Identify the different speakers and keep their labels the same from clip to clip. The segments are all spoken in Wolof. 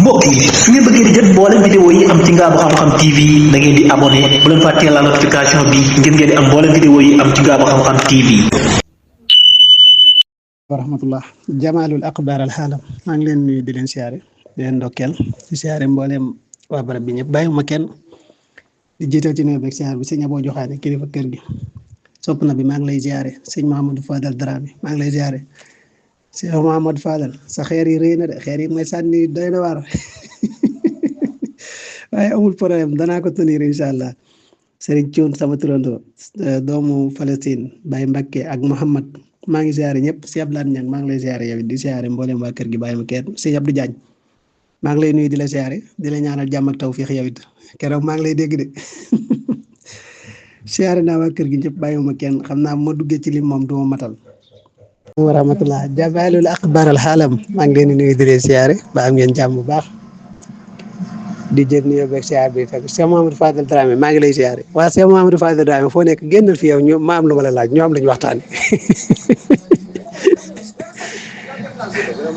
Speaker 1: mbokk yi su ngeen bëggee di jot mboolem vidéo yi am ci Ngaabu Xam-Xam TV da ngeen di abonné bu leen fàttee la notification bi ngir ngeen di am mboolem vidéo yi am ci Ngaabu Xam-Xam TV.
Speaker 2: wa rahmatullah jamaalul aqbaar al xaalam maa ngi leen nuyu di leen siyaare di leen ndokkeel di siyaare mboolem waa barab bi ñëpp bàyyiwuma kenn di jiital ci nuyu beeg siyaare bi sëñ Aboo Joxaane kilifa kër gi sopp na bi maa ngi lay siyaare sëñ Mahamadou Fadal Dramé maa ngi lay siyaare sëñ Mahamadou Fadal sa xeer yi rëy na de xeer yi mooy sànni doy na waar waaye amul problème danaa ko tenir incha allah Serigne Thioune sama turando doomu Palestine Baye Mbakke ak Mouhamad maa ngi siyaare ñëpp si Abdoulaye Niang maa ngi lay siyaare yow it di siyaare mboolem waa kër gi bàyyi ma kenn sëñ Abdou Diagne maa ngi lay nuyu di la siyaare di la ñaanal jàmm ak tawfiix yow it keroog maa ngi lay dégg de siyaare naa waa kër gi ñëpp bàyyi ma kenn xam naa ma duggee ci lim moom du ma matal. wa rahmatullah jabaalul aqbaar al xaalam maa ngi leen di nuyu di leen siyaare ba am ngeen jàmm bu baax di jël nuyoo beeg siyaare bi fekk Cheikh Mahamadou Fadel Dramé maa ngi lay siyaare waa Cheikh Mahamadou Fadel Dramé foo nekk génnal fi yow ñoom ma am lu ma la laaj ñoo am lañu waxtaane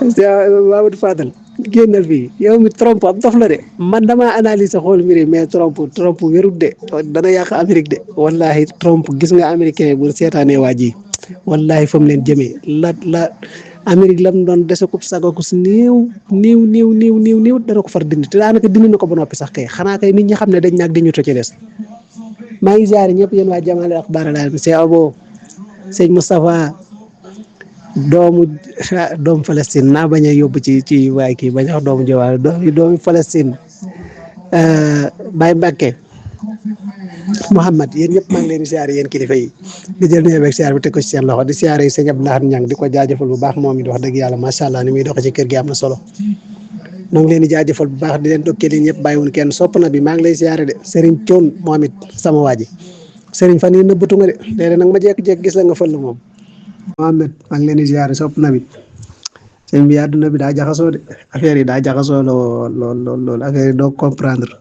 Speaker 2: Mahamadou Fadel génnal fii yow mi Trump am dof la de man damaa analyse xool mbiri mais Trump wérut de dana yàq Amérique de wallahi Trump gis nga américain bu seetaanee waa ji wallahi fa mu leen jëmee la Amérique lam doon dese ko sago ko si néew dana ko far dindi te daanaka dindi na ko ba noppi sax kay xanaa kay nit ñi xam ne dañ naag di ñu to ci des maa ngi ziare ñëpp yéen waa Jamaal Axbaar al Sëñ Abo sëñ Moustapha doomu Palestine naa bañ a yóbbu ci waay kii bañ a wax doomu Jowaal doomu Palestine Baye Mbacke Mouhamad yéen ñëpp maa ngi leen di siyaare yéen kilifa yi di jël nuyoo beeg siyaare bi teg ko ci seen loxo di siyaare sëñ Abdoulaye Niang di ko jaajëfal bu baax moom it wax dëgg yàlla macha allah ni muy doxee ci kër gi am na solo ñoo ngi leen di jaajëfal bu baax di leen dokkee ñëpp bàyyiwul kenn sopp na bi maa ngi lay siyaare de Serigne Thion moom it sama waa ji Serigne fan yii nëbbatu nga de léeg-léeg nag ma jékki-jékki gis la nga fël moom Mohamed maa ngi leen di siyaare sopp na bi sëñ bi àdduna bi daa jaxasoo de affaire yi daa jaxasoo lool affaire yi doo comprendre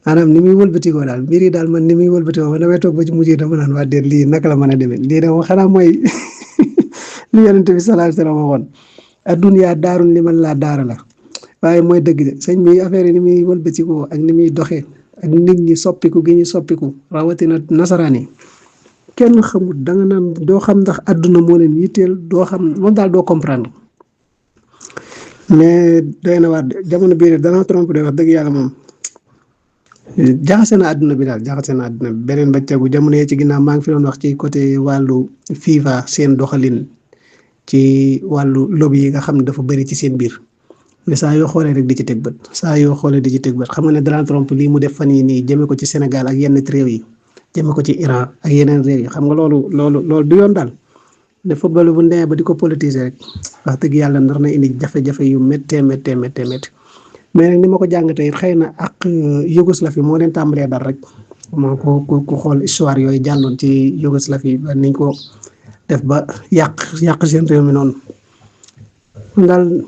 Speaker 2: maanaam ni muy wëlbatikoo daal mbir yi daal man ni muy wëlbatikoo man damay toog ba ci mujj dama naan waa déet lii naka la mën a demee lii de xanaa mooy li Yonent bi sallallahu alayhi wa sallam waxoon adduniyaa daarun liman laa daara la waaye mooy dëgg de sëñ bi affaire yi ni muy wëlbatikoo ak ni muy doxee ak nit ñi soppiku gi ñu soppiku rawatina nasaraan yi kenn xamul da nga naan doo xam ndax adduna moo leen yitteel doo xam moom daal doo comprendre mais doy na waar de jamono bii dana trompe de wax dëgg yàlla moom. jaxase na àdduna bi daal jaxase na àdduna bi beneen ba tegu jamono yee ci ginnaaw maa ngi fi doon wax ci côté wàllu FIFA seen doxalin ci wàllu lobby yi nga xam ne dafa bëri ci seen biir mais saa yoo xoolee rek di ci teg bët xam nga ne Donald Trump lii mu def fan yi nii jëme ko ci Sénégal ak yenn réew yi jëme ko ci Iran ak yeneen réew yi xam nga loolu du yoon daal ne football bu ndemee ba di ko politiser rek wax dëgg yàlla nar na indi jafe-jafe yu méttee mais nag ni ma ko jàngatee xëy na ak Yougoslavie moo leen tàmbalee dal rek moo ko ku xool histoire yooyu jàlloon ci Yougoslavie ba niñ ko def ba yàq seen réew mi noonu daal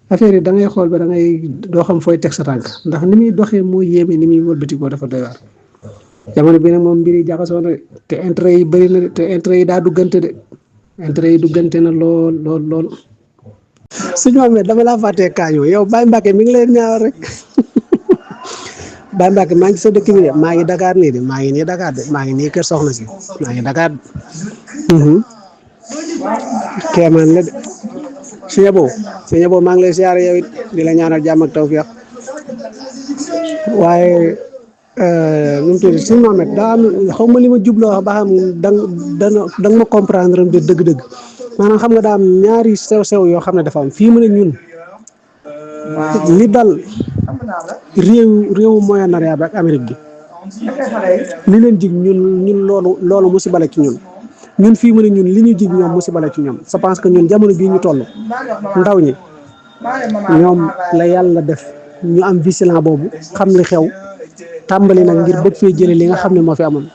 Speaker 2: affaire yi da ngay xool ba da ngay doo xam fooy teg sa tànk ndax ni muy doxee moo yéeme ni muy wëlbatikoo dafa doy waar jamono bi nag moom mbir yi jaxasoo na te intérêt yi bëri na de te intérêt yi daa duggante de intérêt yi duggante na lool suñu amee dama laa fàttee kaañoo yow Baye Mbacke mi ngi leen ñaawal rek Baye Mbacke maa ngi sa dëkk bi de maa ngi Dakar nii de maa ngi nii Dakar de maa ngi nii kër soxna si maa ngi Dakar kéemaan la de suñu boobu maa ngi lay siyaare yow it di la ñaanal jàmm ak tawfiq waaye nu mu tudd suñu Mohamed daa am xaw ma li ma jubloo wax ba xam da nga ma comprendre de dëgg-dëgg maanaam xam nga daa am ñaari sew yoo xam ne dafa am fii mu ne ñun li dal réewu Moyen-Orient bi ak Amérique bi li leen jig ñun loolu musiba la ci ñun fii mu ne ñun li ñu jig ñoom musiba la ci ñoom je pense que ñun jamono bii ñu toll ndaw ñi ñoom la yàlla def ñu am vigilant boobu xam li xew tàmbali nag ngir bëgg fee jëlee li nga xam ne moo fi amoon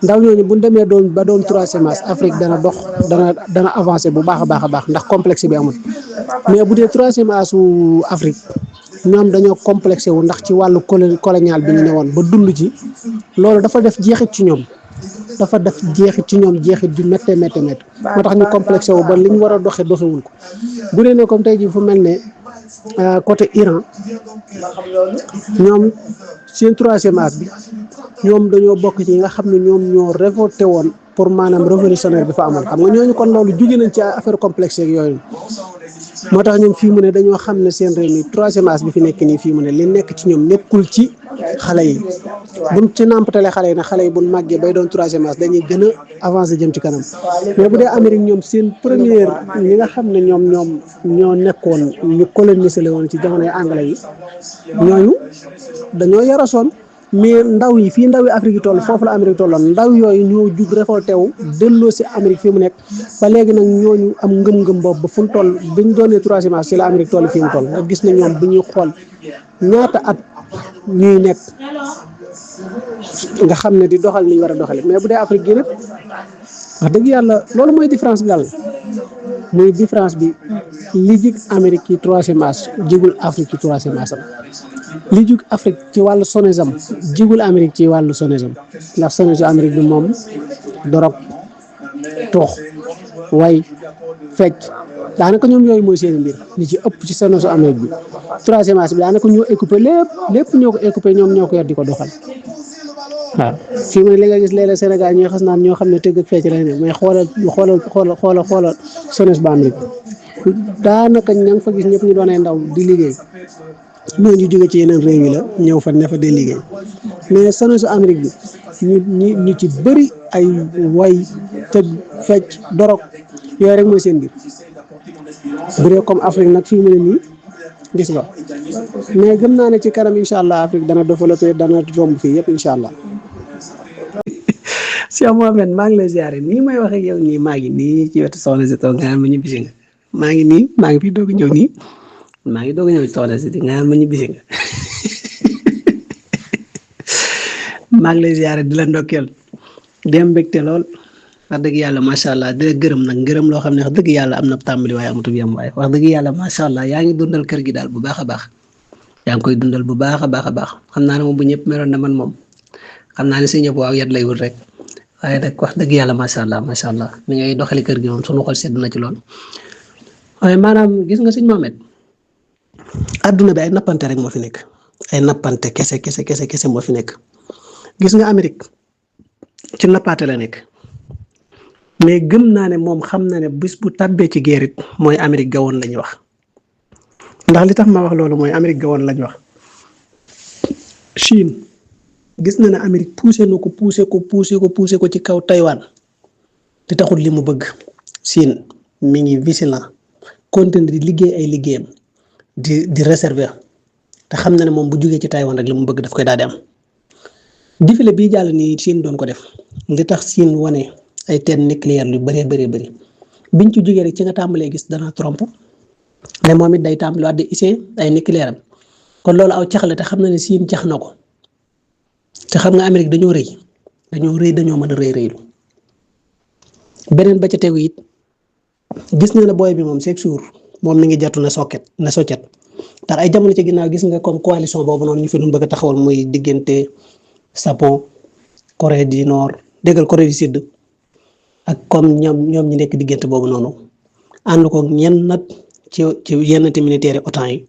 Speaker 2: ndaw ñooñu bu ñu demee doon troisième âge Afrique dana dox dana avancé bu baax a baax ndax complexe bi amul mais bu dee troisième âge su Afrique ñoom dañoo complexé wu ndax ci wàllu colonial bi ñu ne woon ba dund ci loolu dafa def jeexit ci ñoom jeexit ju méttee moo tax ñu complexé wu ba li ñu war a doxewul ko bu dee ne comme tey jii fu mel ne côté Iran ñoom seen troisième âge bi ñoom dañoo bokk ci nga xam ne ñoom ñoo révolté woon pour maanaam révolutionnaire bi fa amoon xam nga ñooñu kon loolu jóge nañ ci affaire complexe yeeg yooyu moo tax ñoom fii mu ne dañoo xam ne seen réew mi troisième âge bi fi nekk nii fii mu ne li nekk ci ñoom nekkul ci xale yi buñ ci nàmpatalee xale yi nag xale yi buñ màggee bay doon troisième âge dañuy gën a avancer jëm ci kanam mais bu dee Amérique ñoom seen première ñi nga xam ne ñoom ñoo nekkoon ñu colonisé woon ci jamonoy anglais yi ñooñu dañoo yarasoon mais ndaw yi fii ndaw yi Afrique yi toll foofu la Amérique tolloon ndaw yooyu ñoo jug révolté wu delloo si Amérique fi mu nekk ba léegi nag ñooñu am ngëm-ngëm boobu ba fu mu toll bi ñu doonee troisième âge ci la Amérique toll fi mu toll nga gis ne ñoom bu ñuy xool ñaata at ñuy nekk nga xam ne di doxal ni ñu war a doxale mais bu dee Afrique gi nag wax dëgg yàlla loolu mooy différence bi daal muy différence bi li jig Amérique ci troisième âge jigul Afrique ci troisième âge li jug Afrique ci wàllu sonisme jigul Amérique ci wàllu sonisme ndax sonisme Amérique bi moom dorog toox way fecc daanaka ñoom yooyu mooy seen mbir li ci ëpp ci sonisme Amérique bi troisième âge bi daanaka ñoo occupé lépp ñoo ko occupé ñoom ñoo ko yor di ko doxal waaw fii mu ne li nga gis léeg-léeg Sénégal ñi xas naan ñoo xam ne tëgg ak fecc la ne mais xoolal sonisme ba Amérique daanaka ña nga fa gis ñëpp ñu doon ay ndaw di liggéey ñoo ñu jóge ci yeneen réew yi la ñëw fa ne fa dee liggéey mais sonisme Amérique bi ñu ci bëri ay way tëgg fecc dorog yooyu rek mooy seen biir bu dee comme Afrique nag fii mu ne nii gis nga mais gëm naa ne ci kanam incha allah Afrique dana développé dana romb fii yëpp incha allah. Cheikh Mohamed maa ngi lay ziare nii may wax ak yow nii maa ngi nii ci wetu soxna si toog nga naan ma ñu bisi nga maa ngi fi doog a ñëw nii maa ngi doog a ñëw ci soxna si nga naan ma ñu bisi nga maa ngi lay ziare di la ndokkeel dem mbégte lool wax dëgg yàlla macha allah di la gërëm nag ngërëm loo xam ne wax dëgg yàlla am na tàmbali waaye amatul yem waaye wax dëgg yàlla macha allah yaa ngi dundal kër gi daal bu baax a baax yaa ngi koy dundal bu baax a baax a baax xam naa ne moom bu ñëpp meloon na man moom xam naa ne si ñëpp waaw yat lay wut rek waaye nag wax dëgg yàlla macha allah mi ngay doxali kër gi moom sunu xol sedd na ci lool waaye maanaam gis nga sëñ Mohamed adduna bi ay nappante rek moo fi nekk ay nappante kese moo fi nekk gis nga Amérique ci nappaate la nekk mais gëm naa ne moom xam na ne bis bu tàbbee ci guerre it mooy Amérique gawoon lañuy wax ndax li tax ma wax loolu mooy Amérique gawoon lañ wax Chine gis na ne Amérique poussé ko ci kaw Taïwan te taxul li mu bëgg Chine mi ngi vigilant continuer di liggéey ay liggéeyam di réserver te xam na ne moom bu jugee ci Taïwan rek li mu bëgg daf koy daal di am défilé bii jàll nii Chine doon ko def li tax Chine wane ay teen nucléaire yu bëree biñ ci jógee rek ci nga tàmbalee gis Donald Trump ne moom it day tàmbaliwaat di essayer ay nucléaire am kon loolu aw cax la te xam na ne Chine cax na ko te xam nga Amérique dañoo rëy dañoo mën a rëylu beneen ba ca tegu it gis na ne booy bi moom chaque jour moom mi ngi jottu na soccet ndax ay jamono ci ginnaaw gis nga comme coalition boobu noonu ñu fi doon bëgg a taxawal muy diggante Japon Corée du Nord déggal Corée du Sud ak comme ñoom ñi nekk diggante boobu noonu ànd ko ñenn nag ci yenn militaire OTAN yi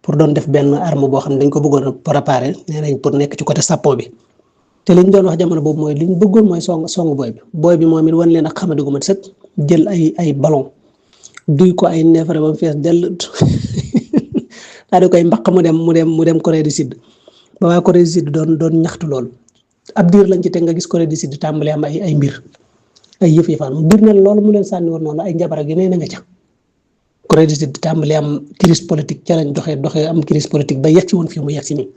Speaker 2: pour doon def benn arme boo xam ne dañ ko bëggoon a préparer nee nañ pour nekk ci côté Japon bi te liñ doon wax jamono boobu mooy liñ bëggoon mooy song booy bi moom it wan leen ak xamadigu mat sëkk jël ay ballon duy ko ay neefare ba mu fees dell daa di koy mbaq mu dem Corée du Sud ba waa Corée du Sud doon ñaxtu loolu ab diir lañ ci teg nga gis Corée du Sud tàmbali am ay mbir ay yëf-yëfaan mu bir na loolu mu leen sànni woon noonu ay njabar ak yeneen na nga ca Corée du Sud tàmbali am crise politique ca lañ doxee am crise politique ba yegg si woon fii mu yegg si nii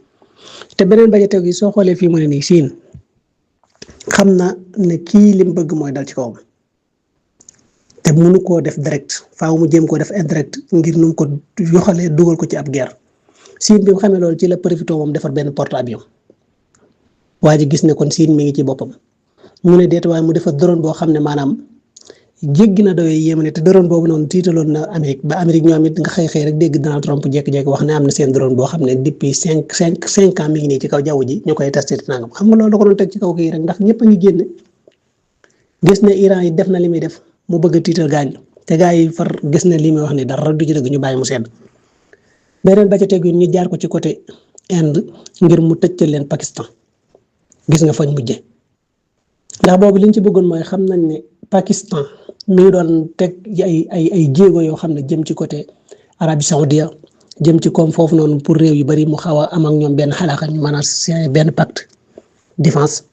Speaker 2: te beneen ba ca teg yi soo xoolee fii mu ne nii Chine xam na ne kii lim bëgg mooy dal ci kawam te mënu koo def direct faaw mu jéem koo def indirect ngir nu mu ko yoxalee dugal ko ci ab guerre Chine bi mu xamee loolu ci la profité moom defar benn porte avion waa ji gis ne kon Chine mi ngi ci boppam mu ne deet waaye mu defar drone boo xam ne maanaam jéggi na doy yéema ne te drone boobu noonu tiitaloon na Amérique ba Amérique ñoom it nga xëy rek dégg Donald Trump jékki-jékki wax ne am na seen drone boo xam ne depuis cinq ans mi ngi nii ci kaw jaww ji ñu koy testé nangam xam nga loolu da ko doon teg ci kaw kii rek ndax ñëpp a ngi génne gis ne Iran yi def na li muy def mu bëgg a tiital gaañ te gaa yi far gis ne li muy wax ni dara du ci dëgg ñu bàyyi mu sedd beneen ba ca tegu ñu jaar ko ci côté Inde ngir mu tëccal leen Pakistan gis nga fañ mujje ndax boobu liñ ci bëggoon mooy xam nañ ne Pakistan mi ngi doon teg ay jéego yoo xam ne jëm ci côté Arabie Saoudia jëm ci comme foofu noonu pour réew yu bari mu xaw a am ak ñoom benn xalaaka ñu mën a signé benn pacte défense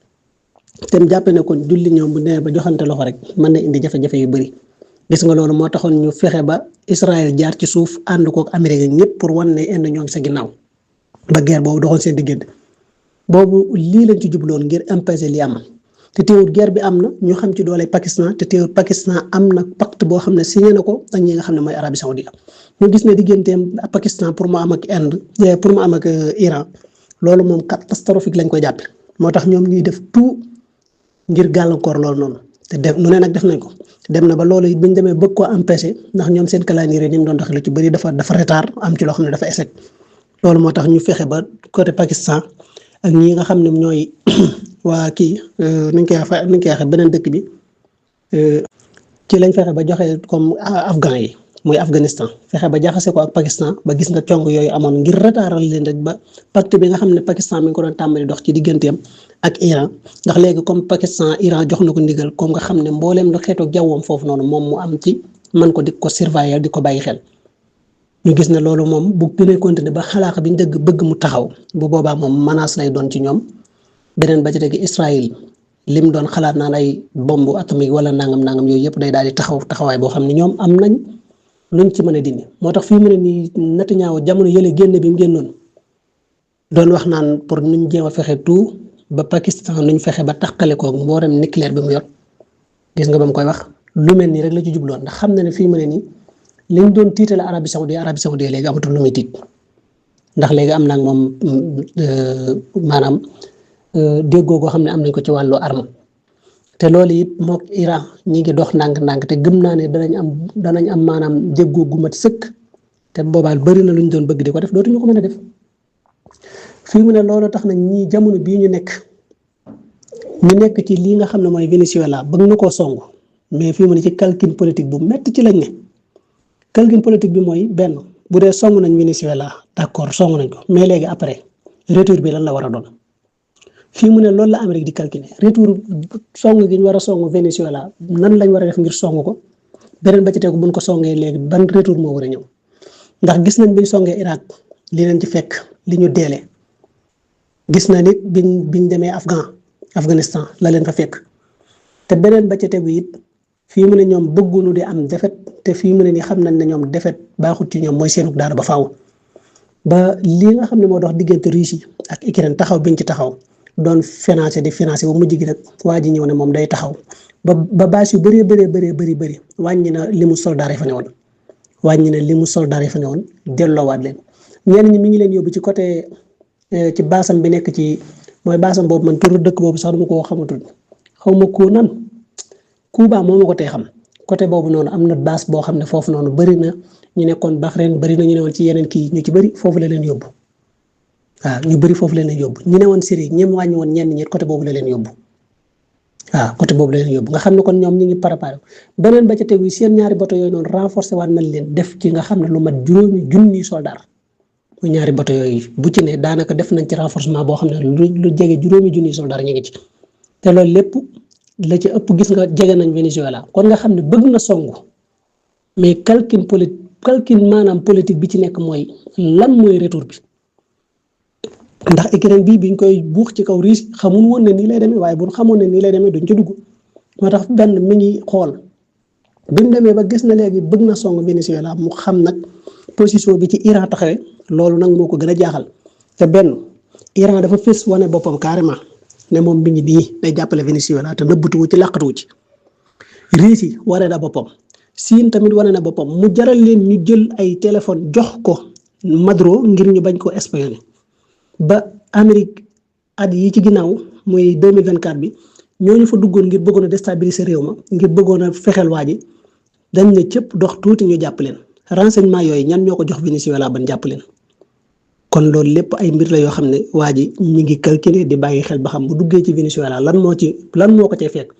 Speaker 2: te mu jàpp ne kon julli ñoom bu nee ba joxante loxo rek mën na indi jafe-jafe yu bari gis nga loolu moo taxoon ñu fexe ba Israël jaar ci suuf ànd kook Amérique ñëpp pour wan ne Inde ñoo ngi sa ginnaaw ba guerre boobu doxoon seen diggante boobu lii lañ ci jubloon ngir imposer li am te teewul guerre bi am na ñu xam ci doole Pakistan te teewul Pakistan am na pacte boo xam ne signé na ko ak ñi nga xam ne mooy Arabie Saoudite ñu gis ne digganteem Pakistan pour mu am ak Inde pour mu am ak Iran loolu moom catastrophique lañ koy jàppe moo tax ñoom ñuy def tout ngir gàllankoor loolu noonu te def nu ne nag def nañ ko dem na ba loolu it bu ñu demee bëgg koo empêcher ndax ñoom seen calendrier ni mu doon doxee lu ci bëri dafa retard am ci loo xam ne dafa échec loolu moo tax ñu fexe ba côté Pakistan ak ñi nga xam ne ñooy waa kii nuñ koy waxee beneen dëkk bi ci lañ fexe ba joxe comme afghan yi mooy Afghanistan fexe ba jaxase ko ak Pakistan ba gis nga cong yooyu amoon ngir retardal leen rek ba pacte bi nga xam ne Pakistan mi ngi ko doon tàmbali dox ci digganteem ak Iran ndax léegi comme Pakistan Iran jox na ko ndigal comme nga xam ne mbooleem lu xeetoog jawwam foofu noonu moom mu am ci man ko di ko surveiller di ko bàyyi xel ñu gis ne loolu moom bu gënee continuer ba xalaat bi ñu dëgg bëgg mu taxaw bu boobaa moom menace lay doon ci ñoom beneen ba ci teg Israël lim doon xalaat naan ay bombe atomique wala nangam yooyu yëpp day daal di taxawaay boo xam ne ñoom am nañ luñ ci mën a dindi moo tax fii mu ne nii Netanyahu jamono yële génn bi mu génnoon doon wax naan pour nuñ jéem a fexe tout ba Pakistan nuñ fexe ba taqale ko mboolem nucléaire bi mu yor gis nga ba mu koy wax lu mel nii rek la ci jubloon ndax xam na ne fii mu ne nii liñ doon tiitale Arabie Saoudite léegi amatul lu muy tiit ndax léegi am na ak moom maanaam déggoo goo xam ne am nañ ko ci wàllu arme te loolu it mook Iran ñi ngi dox ndànk-ndànk te gëm naa ne danañ am maanaam déggoo gu mat sëkk te boobaal bëri na lu ñu doon bëgg di ko def dootuñu ko mën a def fii mu ne loolu tax na ñii jamono bii ñu nekk ci lii nga xam ne mooy Venezuela bëgg na koo song mais fii mu ne ci calcul politique bu metti ci lañ ne calcul politique bi mooy benn bu dee song nañ Venezuela d'accord song nañ ko mais léegi après retour bi lan la war a doon fii mu ne loolu la Amérique di calculer retour song gi ñu war a song Venezuela nan lañ war a def ngir song ko beneen ba ci tegu buñ ko songee léegi ban retour moo war a ñëw ndax gis nañ biñ songee Irak li leen ci fekk li ñu deele gis na nit biñ demee Afghanistan la leen fa fekk te beneen ba ci tegu it fii mu ne ñoom bëgguñu di am defet te fii mu ne ni xam nañ ne ñoom defet baaxut ci ñoom mooy seenug daara ba faaw ba lii nga xam ne moo dox diggante Russie ak Ukraine taxaw biñ ci taxaw doon financé ba mujj gi nag waa ji ñëw ne moom day taxaw ba base yu bëri wàññi na li mu soldaar yi fa ne woon delloowaat leen ñenn ñi mi ngi leen yóbbu ci côté ci baasam bi nekk ci mooy baasam boobu man turu dëkk boobu sax dama ko xamatul xaw ma ko nan Cuba moo ma ko tee xam côté boobu noonu am na base boo xam ne foofu noonu bëri na ñu nekkoon Bahreïn bëri na ñu ne woon ci yeneen kii ñu ci bëri foofu la leen yóbbu waaw ñu bëri foofu la leen yóbbu ñu ne woon Syrie ñem wàññi woon ñenn ñi côté boobu la leen yóbbu waaw côté boobu la leen yóbbu nga xam ne kon ñoom ñu ngi préparé beneen ba ca tegu seen ñaari bato yooyu noonu renforcé waat nañ leen def ci nga xam ne lu mat juróomi junni soldat mu ñaari bato yooyu bu ci ne daanaka def nañ ci renforcement boo xam ne lu jege juróomi junni soldat ñu ngi ci te loolu lépp la ci ëpp gis nga jege nañ Venezuela kon nga xam ne bëgg na songu mais calcul maanaam politique bi ci nekk mooy lan mooy retour bi ndax Ukraine bii biñ koy buux ci kaw Russie xamun woon ne nii lay demee waaye bu xamoon ne nii lay demee duñ ci dugg moo tax benn mi ngi xool bi mu demee ba gis na léegi bëgg na song Venezuela mu xam nag position bi ci Iran taxawee loolu nag moo ko gën a jaaxal te benn Iran dafa fës wane boppam carrément ne moom mi ngi nii day jàppale Venezuela te nëbbatuwu ci làqatuwu ci Russie wane na boppam Siin tamit wane na boppam mu jaral leen ñu jël ay téléphone jox ko Maduro ngir ñu bañ ko espionner ba Amérique at yi ci ginnaaw muy 2024 bi ñooñu fa duggoon ngir bëggoon a déstabiliser réew ma ngir bëggoon a fexeel waa ji dañ ne cëpp dox tuuti ñu jàpp leen renseignement yooyu ñan ñoo ko jox Venezuela ban jàpp leen kon loolu lépp ay mbir la yoo xam ne waa ji ñu ngi calculer di bàyyi xel ba xam bu duggee ci Venezuela lan moo ko cay fekk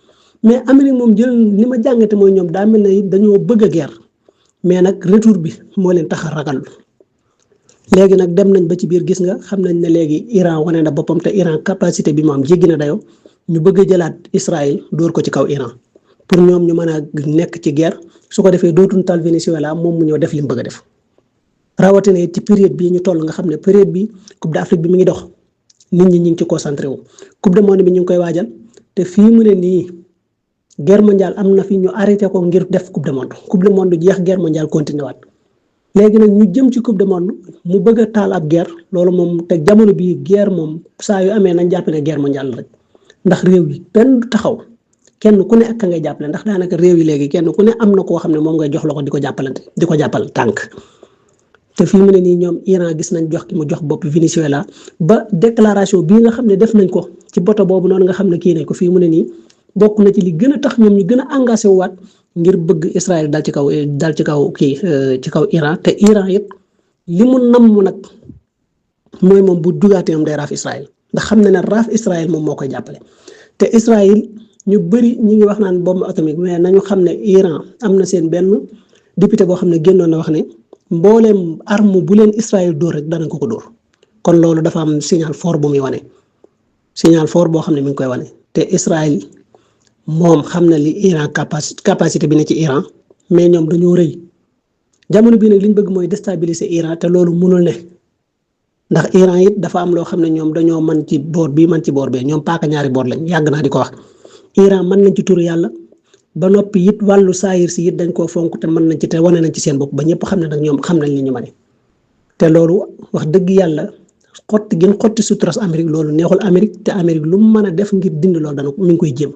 Speaker 2: mais Amérique moom jël li ma jàngate mooy ñoom daa mel ne dañoo bëgg a guerre mais nag retour bi moo leen tax a ragal léegi nag dem nañ ba ci biir gis nga xam nañ ne léegi Iran wane na boppam te Iran capacité bi mu am jéggi na dayoo ñu bëgg a jëlaat Israël dóor ko ci kaw Iran pour ñoom ñu mën a nekk ci guerre su ko defee dootuñ tal Venezuela moom mu ñëw def li mu bëgg a def rawatina ci période bii ñu toll nga xam ne période bi Coupe d'Afrique bi mi ngi dox nit ñi ñu ngi ci concentré wu Coupe du monde bi ñu ngi koy waajal te fii mu ne nii guerre mondiale am na fi ñu arrêté ko ngir def coupe du monde jeex guerre mondiale continué waat léegi nag ñu jëm ci coupe du monde mu bëgg a taal ab guerre loolu moom te jamono bii guerre moom saa yu amee nañ jàpp ne guerre mondiale la rek ndax réew yi benn taxaw kenn ku ne ak ka ngay jàppale ndax daanaka réew yi léegi kenn ku ne am na koo xam ne moom ngay jox loxo di ko jàppal tànk te fii mu ne nii ñoom Iran gis nañ jox ki mu jox bopp Venezuela ba déclaration bii nga xam ne def nañ ko ci boto boobu noonu nga xam ne kii nañ ko fii mu ne nii bokk na ci li gën a tax ñoom ñu gën a engagé wu waat ngir bëgg Israël dal ci kaw ci kaw Iran te Iran yëpp li mu namm nag mooy moom bu dugaatee moom day raaf Israël ndax xam na ne raaf Israël moom moo koy jàppale te Israël ñu bëri ñi ngi wax naan bombe atomique mais nañu xam ne Iran am na seen benn député boo xam ne génnoon na wax ne mbooleem arme bu leen Israël dóor rek danañ ko dóor kon loolu dafa am signal fort bu muy wane signal fort boo xam ne mi ngi koy wane te Israël moom xam na li Iran capacité bi ne ci Iran mais ñoom dañoo rëy jamono bii nag li ñu bëgg mooy déstabiliser Iran te loolu mënul ne ndax Iran it dafa am loo xam ne ñoom dañoo mën ci boor bii mën ci boor bee ñoom paaka ñaari boor lañ yàgg naa di ko wax Iran mën nañ ci turu yàlla ba noppi it wàllu saayir si it dañ koo fonk te mën nañ ci te wane nañ ci seen bopp ba ñëpp xam ne nag ñoom xam nañ li ñu mane te loolu wax dëgg yàlla xotti suturas Amérique loolu neexul Amérique te Amérique lu mu mën a def ngir dindi loolu dana mi ngi koy jéem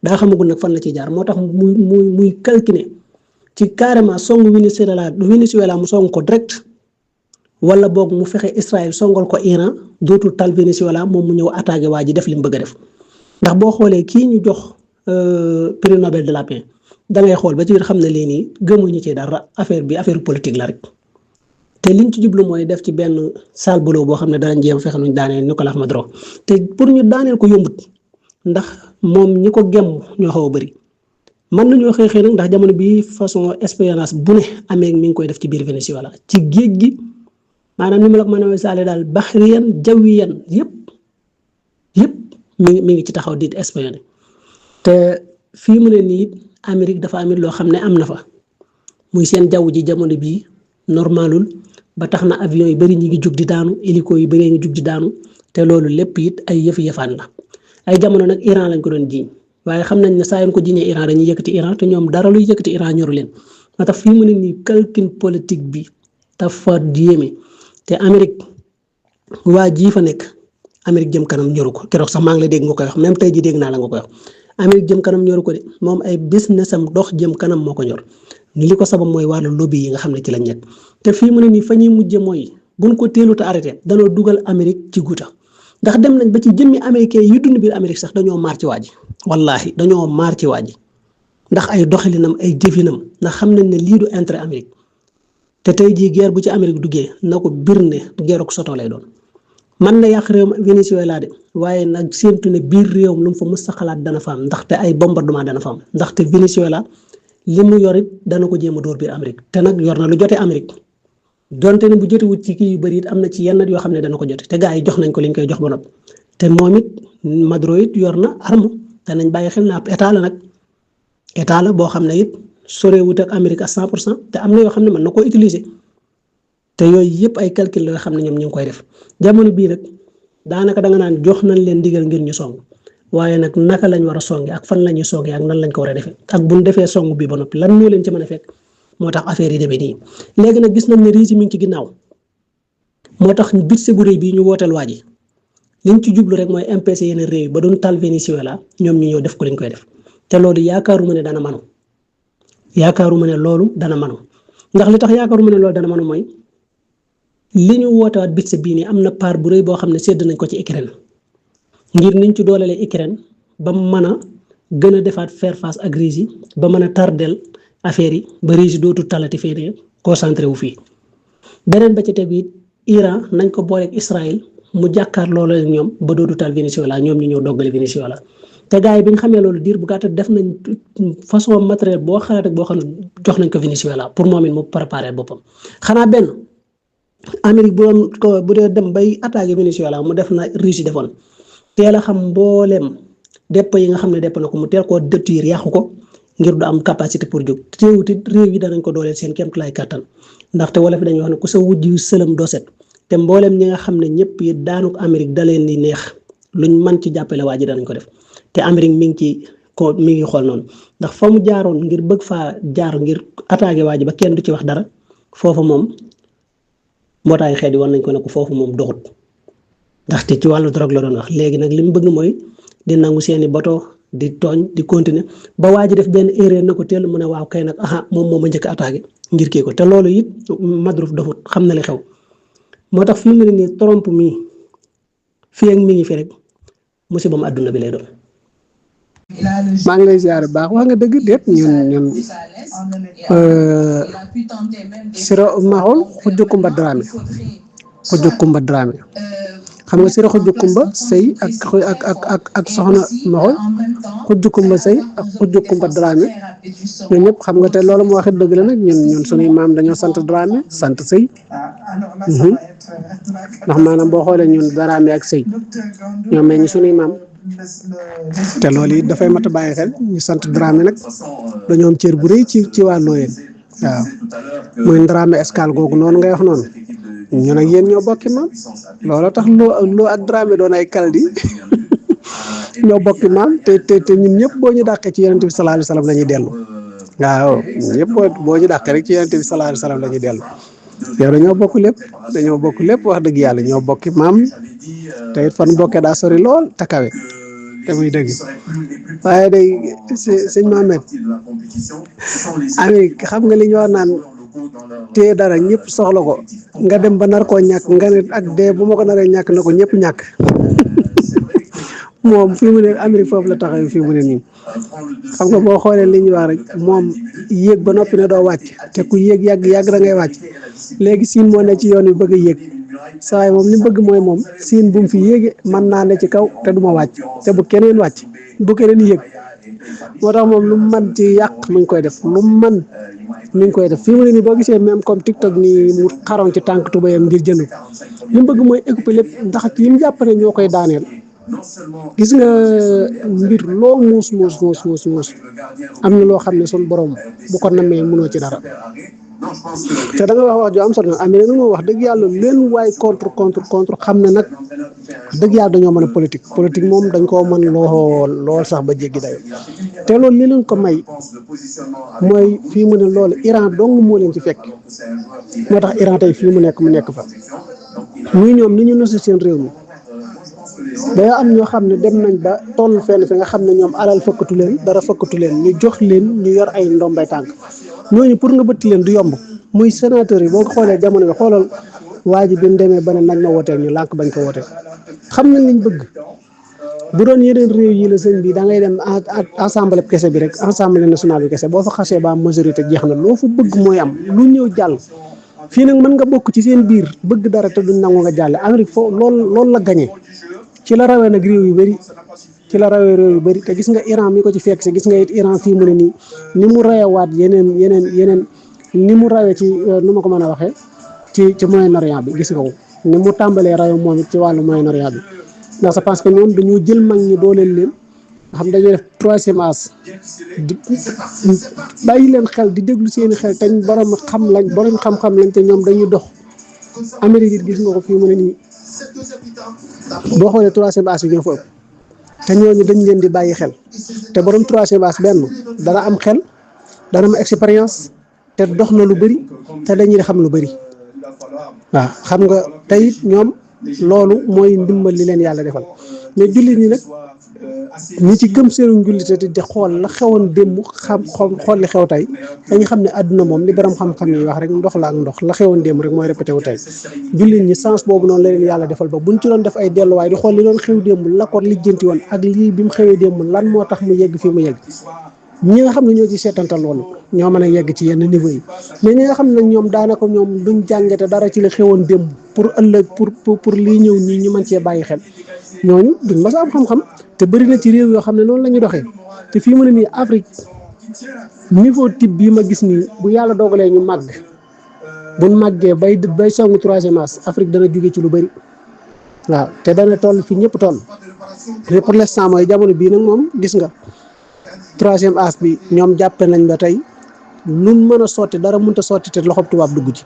Speaker 2: daa xamagul nag fan la ci jaar moo tax muy calculer ci carrément songu Venezuela mu song ko direct wala boog mu fexe Israël songal ko Iran dootul tal Venezuela moom mu ñëw attaqué waa ji def li mu bëgg a def ndax boo xoolee kii ñu jox prix Nobel de la paix da ngay xool ba ci biir xam ne lii nii gëmuñu ci dara affaire politique la rek te liñ ci jublu mooy def ci benn sale boulot boo xam ne danañ jéem fexe nuñ daaneel Nicolás Maduro te pour ñu daaneel ko yombut ndax moom ñi ko gemm ñoo xaw a bëri mën nañoo xëy nag ndax jamono bi façon espionnage bu ne Amérique mi ngi koy def ci biir Venezuela ci géej gi maanaam ni ma la ko mën a misaale daal baxriyan jawiyan yëpp mi ngi ci taxaw di espionné te fii mu ne nii Amérique dafa amit loo xam ne am na fa muy seen jaww ji jamono bii normalul ba tax na avion yu bëri ñi ngi jug di daanu hélico yu bëri ngi jug di daanu te loolu lépp it ay yëf-yëfaan la ay jamono nag Iran lañ ko doon jiiñ waaye xam nañ ne saa yoon ko jiiñee Iran dañuy yëkkati Iran te ñoom dara luy yëkkati Iran ñoru leen moo tax fii mu ne nii calcul politique bi dafa yéeme te Amérique waa jii fa nekk Amérique jëm kanam ñoru ko keroog sax maa ngi la dégg nga koy wax même tey ji dégg naa la nga koy wax Amérique jëm kanam ñoru ko de moom ay business am dox jëm kanam moo ko ñor li ko sabab mooy wàllu lobby yi nga xam ne ci lañ nekk te fii mu ne nii fa ñuy mujje mooy buñ ko teelut a arrêté danoo dugal Amérique ci guuta ndax dem nañ ba ci jëmmi américain yi dund biir Amérique sax dañoo maar ci waa ji wallaahi dañoo maar ci waa ji ndax ay doxalinam ay jëfinam ndax xam nañ ne lii du intérêt Amérique te tey jii guerre bu ci Amérique duggee na ko bir ne guerre ak soto lay doon man na yàq réewam Venezuela de waaye nag séentu ne biir réewam lu mu fa mës a xalaat dana fa am ndaxte ay bombardement dana fa am ndaxte Venezuela li mu yor it dana ko jéem a dóor biir Amérique te nag yor na lu jotee Amérique donte ne bu jotewut ci kii yu bëri it am na ci yenn yoo xam ne dana ko jote te gars yi jox nañ ko liñ koy jox ba noppi te moom it Maduro it yor na arme danañ bàyyi xel na ab état la nag état la boo xam ne it sorewut ak Amérique à 100% te am na yoo xam ne mën na koo utiliser te yooyu yëpp ay calcul la yoo xam ne ñoom ñu ngi koy def jamono bii nag daanaka da nga naan jox nañ leen digal ngir ñu song waaye nag naka lañ war a songe ak fan la ñuy songee ak nan lañ ko war a defee ak buñ defee song bi ba noppi lan moo leen ci mën a fekk moo tax affaire yi demee nii léegi nag gis nañ ne régime mi ngi ci ginnaaw moo tax budget bu rëy bii ñu wooteel waa ji liñ ci jublu rek mooy empêcher yeneen réew yi ba doon tal Venezuela ñoom ñu ñëw def ko liñ koy def te loolu yaakaaruma ne dana manu ndax li tax yaakaaruma ne loolu dana manu mooy li ñu wootewaat budget bii nii am na part bu rëy boo xam ne sédd nañ ko ci Ukraine ngir niñ ci doolelee Ukraine ba mën a gën a defaat faire face ak Russie ba mën a tardel affaire yi ba Russie dootul talati fee ne concentré wu fii beneen ba ci tegu it Iran nañ ko booleeg Israël mu jàkkaar loolu ak ñoom ba dootul tal Venezuela ñoom ñu ñëw doggali Venezuela te gars yi bi nga xamee loolu diir bu gàtt def nañ façon matériel boo xalaat ak boo xam ne jox nañ ko Venezuela pour moom it mu préparer boppam xanaa benn Amérique bu dee dem bay attaqué Venezuela mu def na Russie defoon teel a xam mbooleem dépôt yi nga xam ne dépôt na ko mu teel koo détruire yàqu ko ngir du am capacité pour jóg teewut it réew yi danañ ko dooleel seen kéemtulaay kàttan ndaxte wolof dañuy wax ne ku sa wujj yu sëlëm doo set te mbooleem ñi nga xam ne ñëpp yi daanuk Amérique da leen di neex luñ mën ci jàppale waa ji danañ ko def te Amérique mi ngi xool noonu ndax fa mu jaaroon ngir bëgg faa jaar ngir attaqué waa ji ba kenn du ci wax dara foofu moom mbootaayu xeet yi war nañ ko ne ko foofu moom doxut ndaxte ci wàllu drogue la doon wax léegi nag li mu bëgg mooy di nangu seeni bato di tooñ di continuer ba waa ji def benn erreur na ko teel mu ne waaw kay nag moom moo ma njëkk attaqué ngir kii ko te loolu it Madrouf doxut xam na li xew moo tax fi mu ne nii Trump mii fii ak mi ngi fi rek musibam àdduna bi lay doon. maa ngi lay ziar baax wax nga dëgg déet ñun Sira Maxol Xujju Kumba Dramé xam nga Sira Xujju Kumba sëy ak soxna Maxol Xujju Kumba sëy ak Xujju Kumba Dramé ñun ñëpp xam nga te loolu mu waxit dëgg la nag ñun suñuy maam dañoo sant Dramé sant sëy ndax maanaam boo xoolee ñun Dramé ak sëy ñoom mais ñi suñuy maam te loolu it dafay mat a bàyyi xel ñu sant Dramé nag dañoo am cër bu rëy ci wàllu yéen waaw muy Dramé escale googu noonu ngay wax noonu ñun ak yéen ñoo bokki maam loolu tax loo ak Dramé doon ay kaldi ñoo bokki maam te ñun ñëpp boo ñu dàqee ci yonent bi sallallahu alayhi wasallam la ñuy dellu waaw ñëpp boo ñu dàqee rek ci yonent bi sallallahu alayhi wasallam la ñuy dellu yow dañoo bokk lépp wax dëgg yàlla ñoo bokki maam te it fan bokkee daa sori lool te kawe te muy dëgg waaye day sëñ Mohamed Amérique xam nga li ñu wax naan téye dara ñëpp soxla ko nga dem ba nar koo ñàkk nga ne ak dee bu ma ko naree ñàkk na ko ñëpp ñàkk moom fii mu ne Amérique foofu la taxaw fii mu ne nii xam nga boo xoolee li ñuy wax rek moom yéeg ba noppi ne doo wàcc te ku yéeg yàgg da ngay wàcc léegi siin moo ne ci yoon wi bëgg a yéeg saa waay moom li bëgg mooy moom siin bu mu fi yéege mën naa ne ci kaw te du ma wàcc te bu keneen wàcc bu keneen yéeg moo tax moom lu mu mën ci yàq mu ngi koy def lu mu mën mi ngi koy def fii mu ne nii boo gisee même comme TikTok nii mu xaroon ci tànk tubayam ngir jënd li mu bëgg mooy écouper lépp ndax yi mu jàpp ne ñoo koy daaneel gis nga mbir loo muus am na loo xam ne suñu borom bu ko namee mënoo ci dara te da nga wax ju am solo Amérique nag moo wax dëgg yàlla leen waay contre xam ne nag dëgg yàlla dañoo mën a politique moom dañ koo mën lool sax ba jéggi dayo te loolu li leen ko may mooy fii mu ne loolu Iran dong moo leen ci fekk moo tax Iran tey fii mu nekk fa muy ñoom ni ñu nosi seen réew mi day am ñoo xam ne dem nañ ba toll fenn fi nga xam ne ñoom alal fëkkatu leen dara fëkkatu leen ñu jox leen ñu yor ay ndombay tànk ñooñu pour nga bëtti leen du yomb muy sénateur yi boo ko xoolee jamono bi xoolal waa ji bi mu demee ba ne nañ ma wooteel ñu lànk bañ ko wooteel xam nañ liñ bëgg bu doon yeneen réew yi la sëñ bi da ngay dem assemblée kese bi rek assemblée nationale bi kese boo fa xasee ba majorité jeex na loo fa bëgg mooy am lu ñëw jàll fii nag mën nga bokk ci seen biir bëgg dara te duñ nangu nga jàlle Amérique foofu loolu la gañee ci la rawee nag réew yu bëri te gis nga Iran mi ko ci fekk si gis nga it Iran fii mu ne nii ni mu rayawaat yeneen ni mu rawee ci nu ma ko mën a waxee ci Moyen-Orient bi gis nga ko ni mu tàmbalee rayo moom it ci wàllu Moyen-Orient bi ndax c'est parce que ñoom dañoo jël mag ñi dooleel leen nga xam dañuy def troisième âge di bàyyi leen xel di déglu seeni xel te borom xam-xam lañ te ñoom dañuy dox Amérique it gis nga ko fii mu ne nii boo xoolee troisième âge bi ñoo fa ëpp te ñooñu dañ leen di bàyyi xel te borom troisième âge benn dana am xel dana am expérience te dox na lu bëri te dañuy xam lu bëri waaw xam nga tey it ñoom loolu mooy ndimbal li leen yàlla defal mais jullit ñi nag ñi ci gëm seenu njullite di xool la xewoon démb xool li xew tey dañu xam ne àdduna moom li borom xam-xam yi wax rek ndox la ak ndox la xewoon démb rek mooy répété wu tey jullit ñi sens boobu noonu la leen yàlla defal ba buñ ci doon def ay delluwaay di xool li doon xew démb la ko lijjanti woon ak lii bi mu xewee démb lan moo tax mu yegg fii mu yegg ñi nga xam ne ñoo ci seetantal loolu ñoo mën a yegg ci yenn niveau yi mais ñi nga xam ne ñoom daanaka ñoom duñ jàngate dara ci li xewoon démb pour ëllëg pour lii ñëw nii ñu mën cee bàyyi xel ñooñu duñ mas a am xam-xam te bëri na ci réew yoo xam ne noonu la ñuy doxee te fii mu ne nii Afrique niveau type bii ma gis nii bu yàlla dogalee ñu màgg buñ màggee bay songu troisième âge Afrique dana jóge ci lu bëri waaw te dana toll fi ñëpp toll mais pour l'instant mooy jamono bii nag moom gis nga troisième âge bi ñoom jàppe nañ ba tey luñ mën a sotti dara mënut a sotti te loxob tubaab dugg ci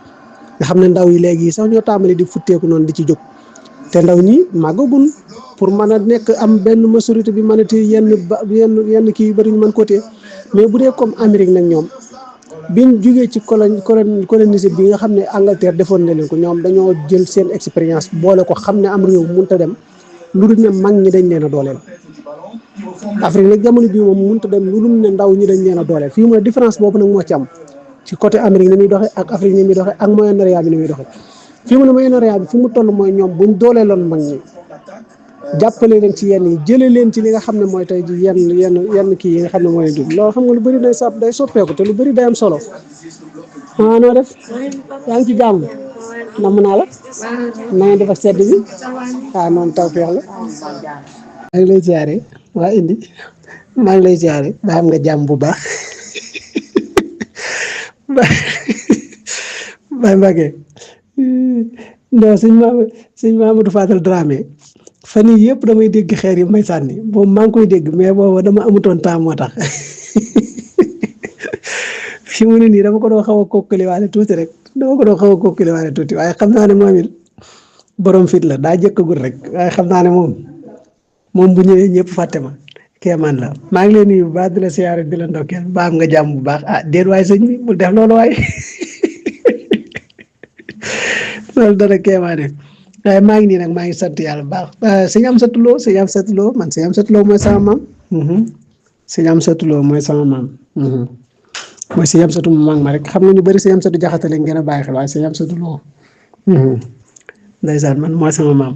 Speaker 2: nga xam ne ndaw yi léegi sax ñoo tàmbali di futteeku noonu di ci jóg te ndaw ñi màggagun pour mën a nekk am benn majorité bi mën a téye yenn kii yu bëri ñu mën ko téye mais bu dee comme Amérique nag ñoom biñ jugee ci colonisé bi nga xam ne Angleterre defoon na leen ko ñoom dañoo jël seen expérience boole ko xam ne am réew mënut a dem lu dul ne mag ñi dañ leen a dooleel. Afrique nag jamono bii moom mënut a dem lu dul ne ndaw ñi dañ leen a dooleel fii mu ne différence boobu nag moo ci am ci côté Amérique ni muy doxee ak Afrique ni muy doxee ak Moyen-Orient bi ni muy doxee fii mu ne Moyen-Orient bi fi mu toll mooy ñoom buñ dooleeloon mag ñi jàppale leen ci yenn yi jëlee leen ci li nga xam ne mooy tey ji yenn kii yi nga xam ne mooy dugg loolu xam nga lu bëri day soppeeku te lu bëri day am solo noo def yaa ngi ci jàmm namm naa la na ngeen def ak sedd bi noonu taw feex la maa ngi lay ziare waa indi maa ngi lay ziare ba am nga jàmm bu baax Baye Mbacke non sëñ Mamadou Fadal Dramé fan yii yëpp damay dégg xeer yi may sànni boobu maa ngi koy dégg mais boobu dama amutoon temps moo tax fi mu ne nii dama ko doon xaw a kokkaliwaale tuuti rek waaye xam naa ne moom it borom fit la daa jëkkagul rek waaye xam naa ne moom bu ñëwee ñëpp fàtte ma kéemaan la maa ngi leen nuyu bu baax di la siyaare di la ndokkeel ba am nga jàmm bu baax déet waaye sëñ bi bul def loolu waaye loolu dara kéemaane waaye maa ngi nii nag maa ngi sant yàlla bu baax sëñ Amsatou Lo man sëñ Amsatou Lo mooy sama maam sëñ Amsatou Lo mooy sama maam mooy sëñ Amsatou mu mag ma rek xam nga ñu bëri sëñ Amsatou Jaxate lañ gën a bàyyi xel waaye sëñ Amsatou Lo ndeysaan man mooy sama maam